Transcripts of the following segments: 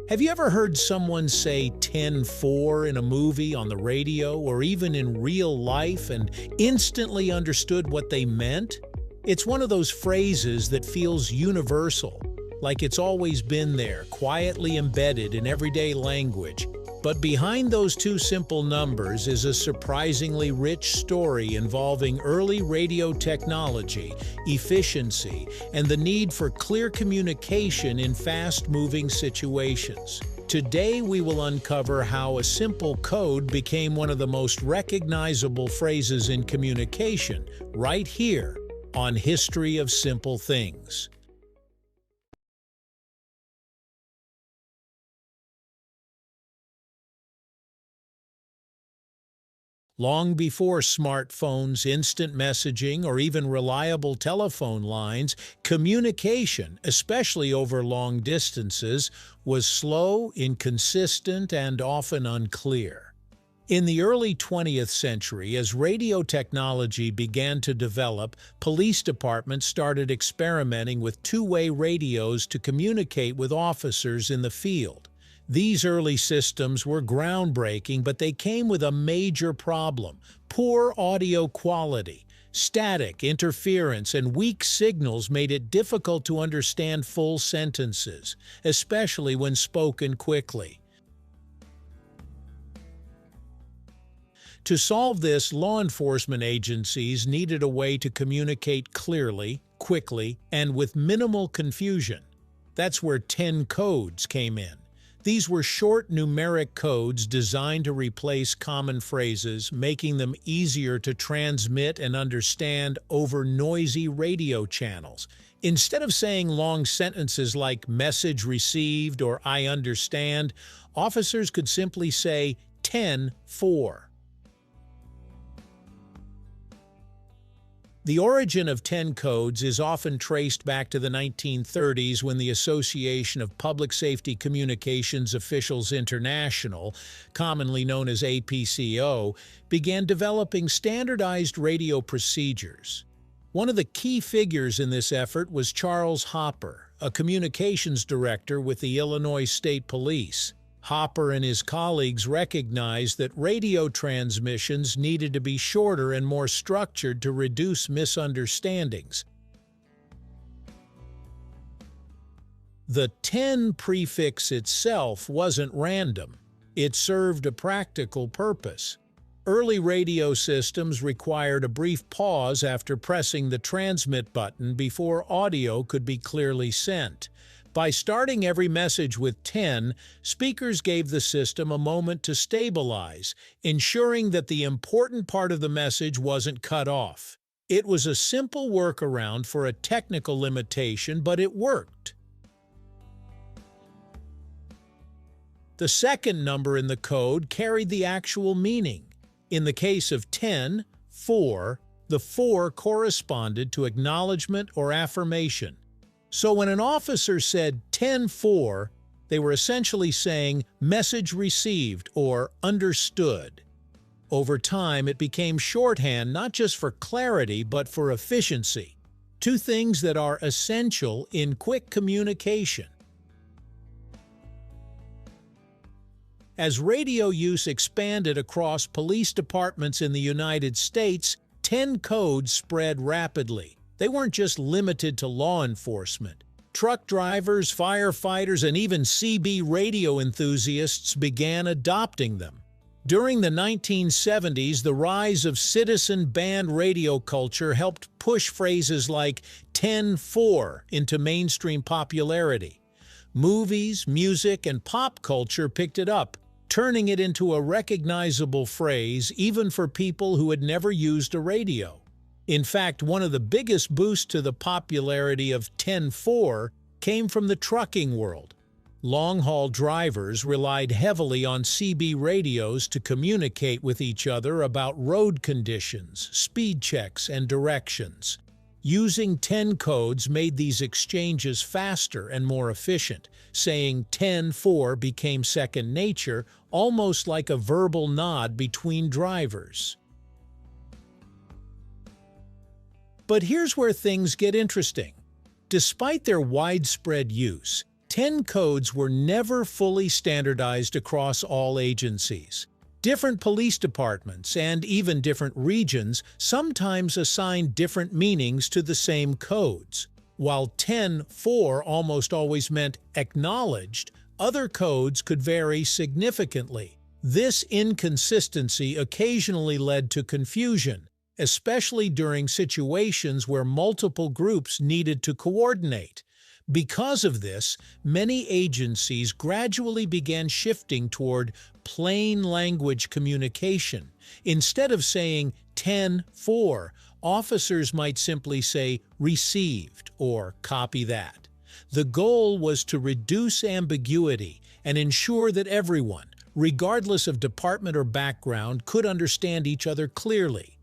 Have you ever heard someone say 10-4 in a movie, on the radio, or even in real life and instantly understood what they meant? It's one of those phrases that feels universal, like it's always been there, quietly embedded in everyday language. But behind those two simple numbers is a surprisingly rich story involving early radio technology, efficiency, and the need for clear communication in fast-moving situations. Today we will uncover how a simple code became one of the most recognizable phrases in communication, right here on History of Simple Things. Long before smartphones, instant messaging, or even reliable telephone lines, communication, especially over long distances, was slow, inconsistent, and often unclear. In the early 20th century, as radio technology began to develop, police departments started experimenting with two-way radios to communicate with officers in the field. These early systems were groundbreaking, but they came with a major problem: poor audio quality. Static, interference, and weak signals made it difficult to understand full sentences, especially when spoken quickly. To solve this, law enforcement agencies needed a way to communicate clearly, quickly, and with minimal confusion. That's where 10 codes came in. These were short numeric codes designed to replace common phrases, making them easier to transmit and understand over noisy radio channels. Instead of saying long sentences like "message received" or "I understand," officers could simply say 10-4. The origin of 10 codes is often traced back to the 1930s, when the Association of Public Safety Communications Officials International, commonly known as APCO, began developing standardized radio procedures. One of the key figures in this effort was Charles Hopper, a communications director with the Illinois State Police. Hopper and his colleagues recognized that radio transmissions needed to be shorter and more structured to reduce misunderstandings. The 10 prefix itself wasn't random. It served a practical purpose. Early radio systems required a brief pause after pressing the transmit button before audio could be clearly sent. By starting every message with 10, speakers gave the system a moment to stabilize, ensuring that the important part of the message wasn't cut off. It was a simple workaround for a technical limitation, but it worked. The second number in the code carried the actual meaning. In the case of 10-4, the 4 corresponded to acknowledgement or affirmation. So when an officer said 10-4, they were essentially saying "message received" or "understood." Over time, it became shorthand not just for clarity but for efficiency, two things that are essential in quick communication. As radio use expanded across police departments in the United States, 10 codes spread rapidly. They weren't just limited to law enforcement. Truck drivers, firefighters, and even CB radio enthusiasts began adopting them. During the 1970s, the rise of citizen band radio culture helped push phrases like 10-4 into mainstream popularity. Movies, music, and pop culture picked it up, turning it into a recognizable phrase even for people who had never used a radio. In fact, one of the biggest boosts to the popularity of 10-4 came from the trucking world. Long-haul drivers relied heavily on CB radios to communicate with each other about road conditions, speed checks, and directions. Using 10 codes made these exchanges faster and more efficient. Saying 10-4 became second nature, almost like a verbal nod between drivers. But here's where things get interesting. Despite their widespread use, 10 codes were never fully standardized across all agencies. Different police departments and even different regions sometimes assign different meanings to the same codes. While 10-4 almost always meant acknowledged, other codes could vary significantly. This inconsistency occasionally led to confusion, especially during situations where multiple groups needed to coordinate. Because of this, many agencies gradually began shifting toward plain language communication. Instead of saying 10-4, officers might simply say received or copy that. The goal was to reduce ambiguity and ensure that everyone, regardless of department or background, could understand each other clearly.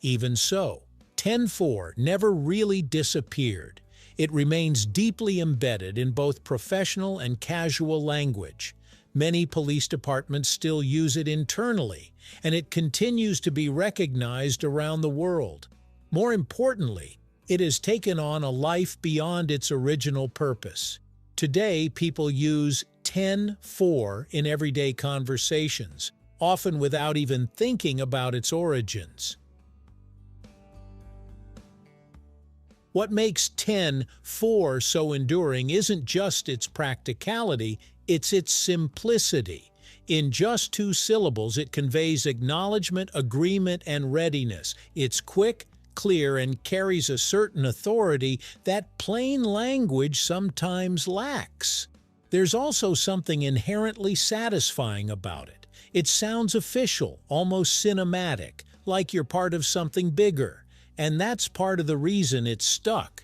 Even so, 10-4 never really disappeared. It remains deeply embedded in both professional and casual language. Many police departments still use it internally, and it continues to be recognized around the world. More importantly, it has taken on a life beyond its original purpose. Today, people use 10-4 in everyday conversations, often without even thinking about its origins. What makes 10-4 so enduring isn't just its practicality, it's its simplicity. In just 2 syllables, it conveys acknowledgement, agreement, and readiness. It's quick, clear, and carries a certain authority that plain language sometimes lacks. There's also something inherently satisfying about it. It sounds official, almost cinematic, like you're part of something bigger. And that's part of the reason it's stuck.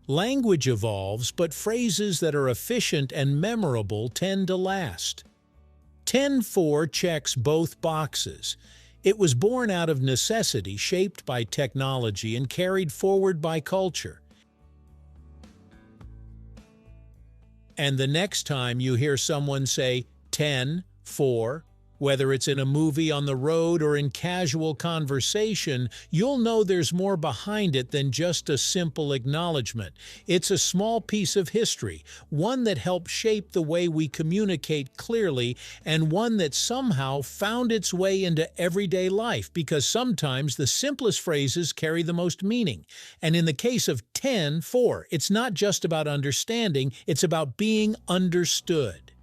Language evolves, but phrases that are efficient and memorable tend to last. 10-4 checks both boxes. It was born out of necessity, shaped by technology, and carried forward by culture. And the next time you hear someone say 10-4, whether it's in a movie, on the road, or in casual conversation, you'll know there's more behind it than just a simple acknowledgement. It's a small piece of history, one that helped shape the way we communicate clearly, and one that somehow found its way into everyday life, because sometimes the simplest phrases carry the most meaning. And in the case of 10-4, it's not just about understanding, it's about being understood.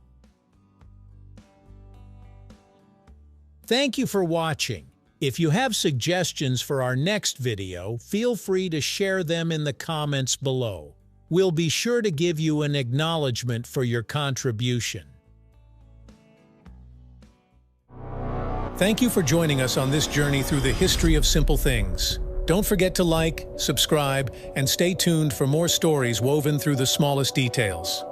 Thank you for watching. If you have suggestions for our next video, feel free to share them in the comments below. We'll be sure to give you an acknowledgement for your contribution. Thank you for joining us on this journey through the history of simple things. Don't forget to like, subscribe, and stay tuned for more stories woven through the smallest details.